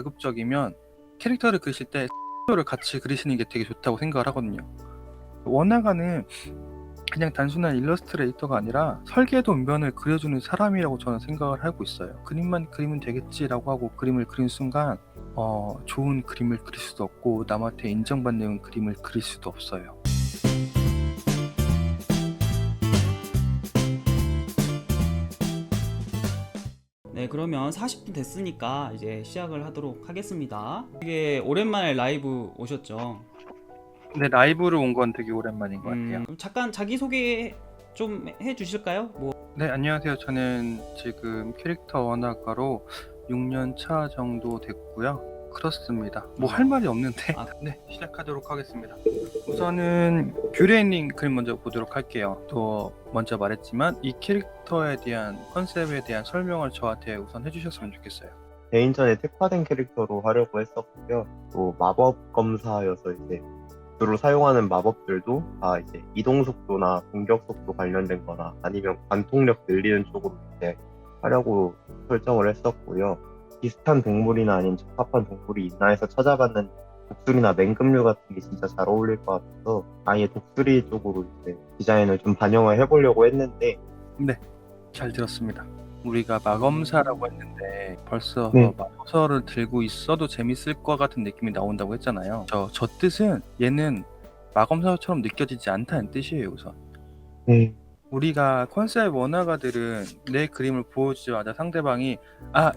가급적이면 캐릭터를 그리실 때 를 같이 그리시는 게 되게 좋다고 생각을 하거든요. 원화가는 그냥 단순한 일러스트레이터가 아니라 설계도 면을 그려주는 사람이라고 저는 생각을 하고 있어요. 그림만 그리면 되겠지라고 하고 그림을 그린 순간 좋은 그림을 그릴 수도 없고 남한테 인정받는 그림을 그릴 수도 없어요. 네, 그러면 40분 됐으니까 이제 시작을 하도록 하겠습니다. 되게 오랜만에 라이브 오셨죠? 근데 라이브로 온 건 되게 오랜만인 것 같아요. 그럼 잠깐 자기소개 좀 해주실까요? 네, 안녕하세요. 저는 지금 캐릭터 원화가로 6년 차 정도 됐고요. 그렇습니다. 뭐 할 말이 없는데 네, 시작하도록 하겠습니다. 우선은 뷰레이닝 그림 먼저 보도록 할게요. 또 먼저 말했지만 이 캐릭터에 대한 컨셉에 대한 설명을 저한테 우선 해주셨으면 좋겠어요. 개인전에 특화된 캐릭터로 하려고 했었고요. 또 마법 검사여서 이제 주로 사용하는 마법들도 다 이제 이동 속도나 공격 속도 관련된 거나 아니면 관통력 늘리는 쪽으로 이제 하려고 설정을 했었고요. 비슷한 동물이나 아니면 적합한 동물이 있나 해서 찾아봤는데 독수리나 맹금류 같은 게 진짜 잘 어울릴 것 같아서 아예 독수리 쪽으로 이제 디자인을 좀 반영을 해보려고 했는데 네, 잘 들었습니다. 우리가 마검사라고 했는데 벌써 네. 마법서를 들고 있어도 재밌을 것 같은 느낌이 나온다고 했잖아요. 저 뜻은 얘는 마검사처럼 느껴지지 않다는 뜻이에요. 우선 네. 우리가 컨셉 원화가들은 내 그림을 보여주자마자 상대방이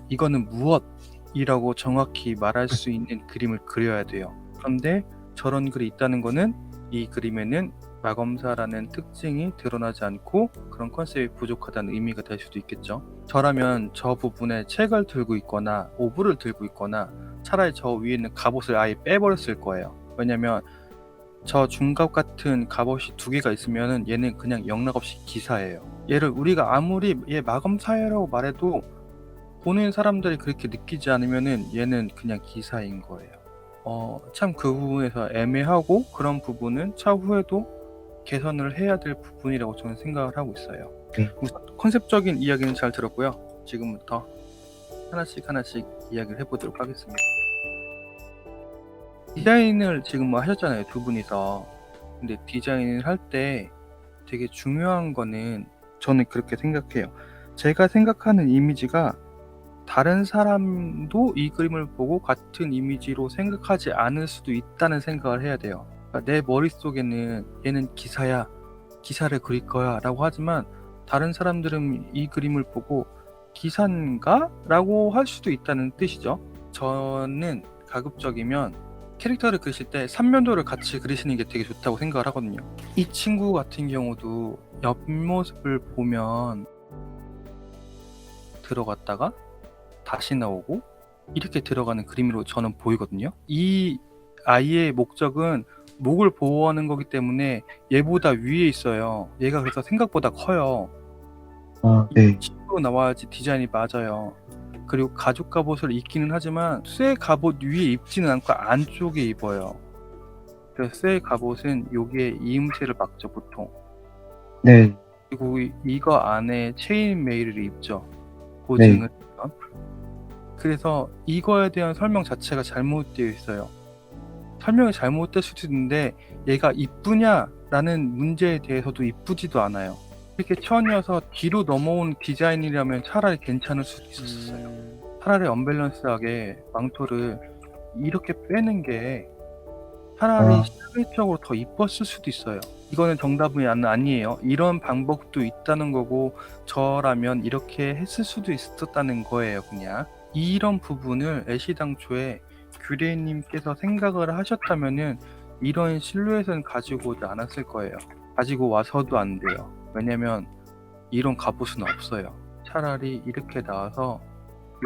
이거는 무엇이라고 정확히 말할 수 있는 그림을 그려야 돼요. 그런데 저런 글이 있다는 거는 이 그림에는 마검사라는 특징이 드러나지 않고 그런 컨셉이 부족하다는 의미가 될 수도 있겠죠. 저라면 저 부분에 책을 들고 있거나 오브를 들고 있거나 차라리 저 위에 있는 갑옷을 아예 빼버렸을 거예요. 왜냐면 저 중갑 같은 갑옷이 두 개가 있으면은 얘는 그냥 영락없이 기사예요. 얘를 우리가 아무리 얘 마검사라고 말해도 보는 사람들이 그렇게 느끼지 않으면은 얘는 그냥 기사인 거예요. 참 그 부분에서 애매하고 그런 부분은 차후에도 개선을 해야 될 부분이라고 저는 생각을 하고 있어요. 우선 컨셉적인 이야기는 잘 들었고요. 지금부터 하나씩 이야기를 해보도록 하겠습니다. 디자인을 지금 뭐 하셨잖아요, 두 분이서. 근데 디자인을 할 때 되게 중요한 거는 저는 그렇게 생각해요. 제가 생각하는 이미지가 다른 사람도 이 그림을 보고 같은 이미지로 생각하지 않을 수도 있다는 생각을 해야 돼요. 그러니까 내 머릿속에는 얘는 기사야, 기사를 그릴 거야 라고 하지만 다른 사람들은 이 그림을 보고 기사인가? 라고 할 수도 있다는 뜻이죠. 저는 가급적이면 캐릭터를 그리실 때 삼면도를 같이 그리시는 게 되게 좋다고 생각을 하거든요. 이 친구 같은 경우도 옆모습을 보면 들어갔다가 다시 나오고 이렇게 들어가는 그림으로 저는 보이거든요. 이 아이의 목적은 목을 보호하는 거기 때문에 얘보다 위에 있어요. 얘가 그래서 생각보다 커요. 네. 치고 나와야지 디자인이 맞아요. 그리고 가죽 갑옷을 입기는 하지만 쇠 갑옷 위에 입지는 않고 안쪽에 입어요. 그래서 쇠 갑옷은 여기에 이음새를 막죠, 보통. 네. 그리고 이거 안에 체인 메일을 입죠, 고증을 하면. 그래서 이거에 대한 설명 자체가 잘못되어 있어요. 설명이 잘못될 수도 있는데 얘가 이쁘냐라는 문제에 대해서도 이쁘지도 않아요. 이렇게 천이어서 뒤로 넘어온 디자인이라면 차라리 괜찮을 수도 있었어요. 차라리 언밸런스하게 망토를 이렇게 빼는 게 차라리 실질적으로 더 이뻤을 수도 있어요. 이거는 정답이 아니에요. 이런 방법도 있다는 거고 저라면 이렇게 했을 수도 있었다는 거예요. 그냥 이런 부분을 애시당초에 규레이님께서 생각을 하셨다면은 이런 실루엣은 가지고 오지 않았을 거예요. 가지고 와서도 안 돼요. 왜냐면 이런 갑옷은 없어요. 차라리 이렇게 나와서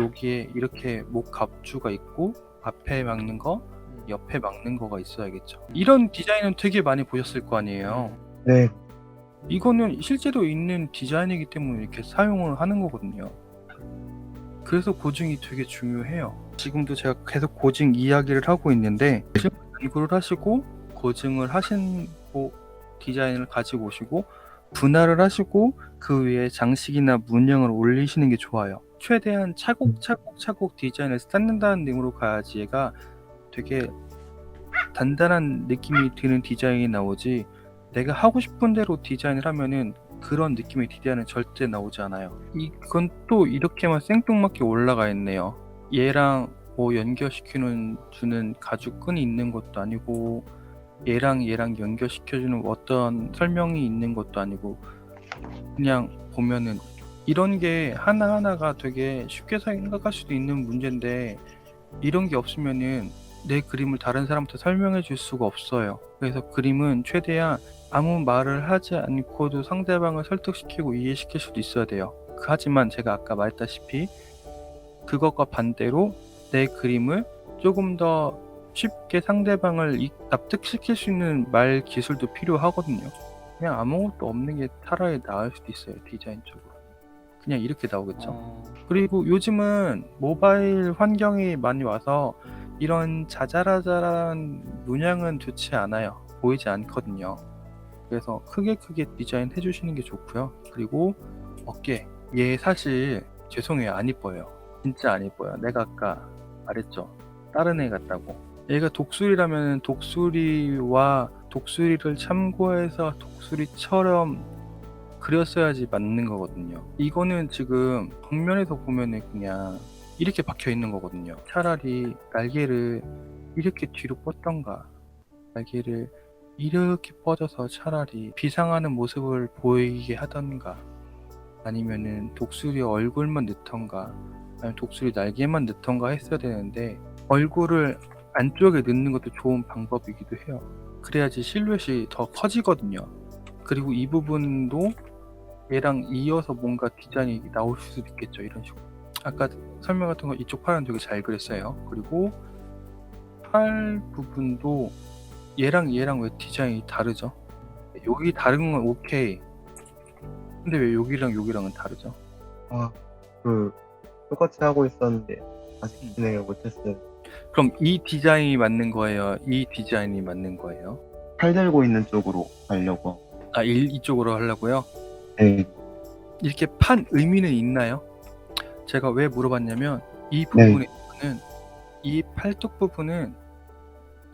여기에 이렇게 목 갑주가 있고 앞에 막는 거, 옆에 막는 거가 있어야겠죠. 이런 디자인은 되게 많이 보셨을 거 아니에요. 네. 이거는 실제로 있는 디자인이기 때문에 이렇게 사용을 하는 거거든요. 그래서 고증이 되게 중요해요. 지금도 제가 계속 고증 이야기를 하고 있는데 연구를 하시고 고증을 하시고 디자인을 가지고 오시고 분할을 하시고 그 위에 장식이나 문양을 올리시는 게 좋아요. 최대한 차곡차곡 디자인을 쌓는다는 의미로 가야지 얘가 되게 단단한 느낌이 드는 디자인이 나오지, 내가 하고 싶은 대로 디자인을 하면은 그런 느낌의 디자인은 절대 나오지 않아요. 이건 또 이렇게만 생뚱맞게 올라가 있네요. 얘랑 뭐 연결시키는 주는 가죽끈이 있는 것도 아니고, 얘랑 연결시켜주는 어떤 설명이 있는 것도 아니고, 그냥 보면은 이런 게 하나하나가 되게 쉽게 생각할 수도 있는 문제인데, 이런 게 없으면은 내 그림을 다른 사람한테 설명해 줄 수가 없어요. 그래서 그림은 최대한 아무 말을 하지 않고도 상대방을 설득시키고 이해시킬 수도 있어야 돼요. 하지만 제가 아까 말했다시피 그것과 반대로 내 그림을 조금 더 쉽게 상대방을 납득시킬 수 있는 말 기술도 필요하거든요. 그냥 아무것도 없는 게 차라리 나을 수도 있어요. 디자인적으로 그냥 이렇게 나오겠죠. 그리고 요즘은 모바일 환경이 많이 와서 이런 자잘한 문양은 좋지 않아요. 보이지 않거든요. 그래서 크게 디자인 해주시는 게 좋고요. 그리고 어깨, 얘 사실 죄송해요, 안 이뻐요. 진짜 안 이뻐요. 내가 아까 말했죠, 다른 애 같다고. 얘가 독수리라면 독수리와 독수리를 참고해서 독수리처럼 그렸어야지 맞는 거거든요. 이거는 지금 정면에서 보면은 그냥 이렇게 박혀 있는 거거든요. 차라리 날개를 이렇게 뒤로 뻗던가, 날개를 이렇게 뻗어서 차라리 비상하는 모습을 보이게 하던가, 아니면은 독수리 얼굴만 넣던가, 아니면 독수리 날개만 넣던가 했어야 되는데, 얼굴을 안쪽에 넣는 것도 좋은 방법이기도 해요. 그래야지 실루엣이 더 커지거든요. 그리고 이 부분도 얘랑 이어서 뭔가 디자인이 나올 수도 있겠죠. 이런 식으로. 아까 설명했던 거 이쪽 팔은 되게 잘 그렸어요. 그리고 팔 부분도 얘랑 왜 디자인이 다르죠? 여기 다른 건 오케이. 근데 왜 여기랑은 다르죠? 똑같이 하고 있었는데 아직 진행을 못했어요. 그럼 이 디자인이 맞는 거예요? 이 디자인이 맞는 거예요? 팔 들고 있는 쪽으로 가려고. 이쪽으로 하려고요? 네. 이렇게 판 의미는 있나요? 제가 왜 물어봤냐면 이 네. 부분에서는 이 팔뚝 부분은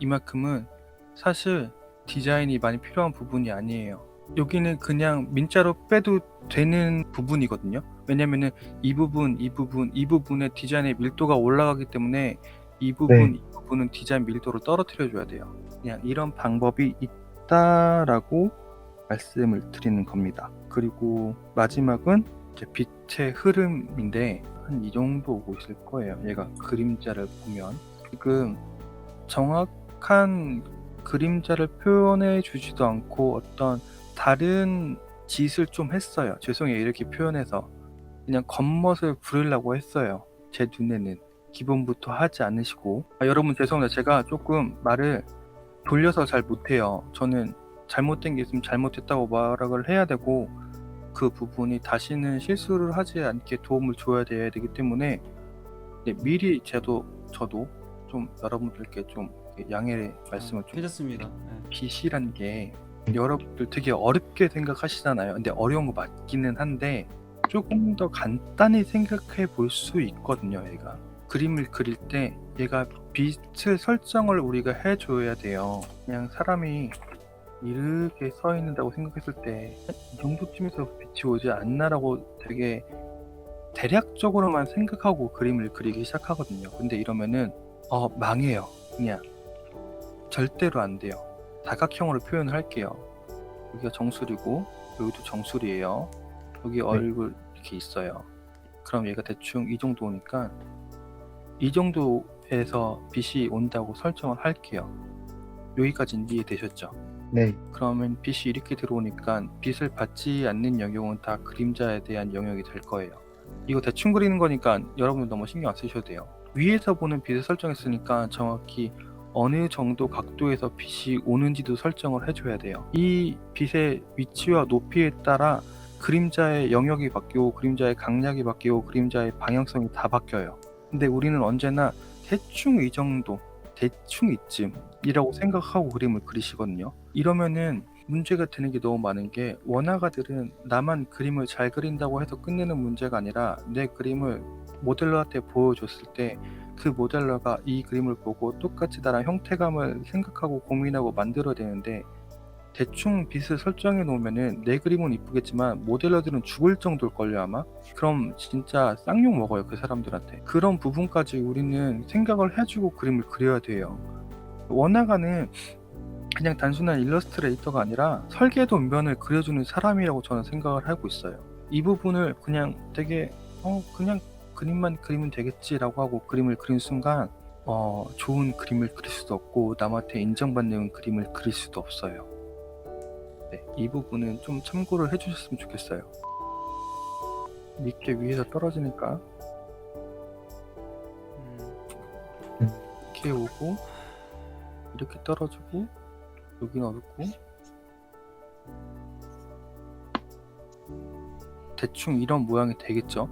이만큼은 사실 디자인이 많이 필요한 부분이 아니에요. 여기는 그냥 민자로 빼도 되는 부분이거든요. 왜냐면은 이 부분의 디자인의 밀도가 올라가기 때문에 이 부분은 디자인 밀도를 떨어뜨려 줘야 돼요. 그냥 이런 방법이 있다라고 말씀을 드리는 겁니다. 그리고 마지막은 이제 빛의 흐름인데 한 이 정도 오고 있을 거예요. 얘가 그림자를 보면 지금 정확한 그림자를 표현해 주지도 않고 어떤 다른 짓을 좀 했어요. 죄송해요, 이렇게 표현해서 그냥 겉멋을 부리려고 했어요. 제 눈에는 기본부터 하지 않으시고. 여러분 죄송합니다. 제가 조금 말을 돌려서 잘 못해요. 저는 잘못된 게 있으면 잘못했다고 말을 해야 되고, 그 부분이 다시는 실수를 하지 않게 도움을 줘야 되기 때문에 미리 저도 좀 여러분들께 좀 양해의 말씀을 좀. 괜찮습니다. 네. 빛이란 게 여러분들 되게 어렵게 생각하시잖아요. 근데 어려운 거 맞기는 한데 조금 더 간단히 생각해 볼 수 있거든요. 얘가 그림을 그릴 때 얘가 빛 설정을 우리가 해줘야 돼요. 그냥 사람이 이렇게 서 있는다고 생각했을 때 이 정도쯤에서 빛이 오지 않나라고 되게 대략적으로만 생각하고 그림을 그리기 시작하거든요. 근데 이러면은 망해요. 그냥 절대로 안 돼요. 다각형으로 표현을 할게요. 여기가 정수리고 여기도 정수리예요. 여기 얼굴 이렇게 있어요. 그럼 얘가 대충 이 정도 오니까 이 정도에서 빛이 온다고 설정을 할게요. 여기까지는 이해되셨죠? 네. 그러면 빛이 이렇게 들어오니까 빛을 받지 않는 영역은 다 그림자에 대한 영역이 될 거예요. 이거 대충 그리는 거니까 여러분 너무 신경 안 쓰셔도 돼요. 위에서 보는 빛을 설정했으니까 정확히 어느 정도 각도에서 빛이 오는지도 설정을 해줘야 돼요. 이 빛의 위치와 높이에 따라 그림자의 영역이 바뀌고 그림자의 강약이 바뀌고 그림자의 방향성이 다 바뀌어요. 근데 우리는 언제나 대충 이 정도, 대충 이쯤이라고 생각하고 그림을 그리시거든요. 이러면은 문제가 되는 게 너무 많은 게, 원화가들은 나만 그림을 잘 그린다고 해서 끝내는 문제가 아니라 내 그림을 모델러한테 보여줬을 때 그 모델러가 이 그림을 보고 똑같이 나랑 형태감을 생각하고 고민하고 만들어야 되는데, 대충 빛을 설정해 놓으면은 내 그림은 이쁘겠지만 모델러들은 죽을 정도일걸요 아마. 그럼 진짜 쌍욕 먹어요 그 사람들한테. 그런 부분까지 우리는 생각을 해주고 그림을 그려야 돼요. 원화가는 그냥 단순한 일러스트레이터가 아니라 설계도 면을 그려주는 사람이라고 저는 생각을 하고 있어요. 이 부분을 그냥 되게 그냥 그림만 그리면 되겠지라고 하고 그림을 그린 순간 좋은 그림을 그릴 수도 없고 남한테 인정받는 그림을 그릴 수도 없어요. 네, 이 부분은 좀 참고를 해주셨으면 좋겠어요. 이렇게 위에서 떨어지니까 이렇게 오고 이렇게 떨어지고 여기는 어둡고 대충 이런 모양이 되겠죠?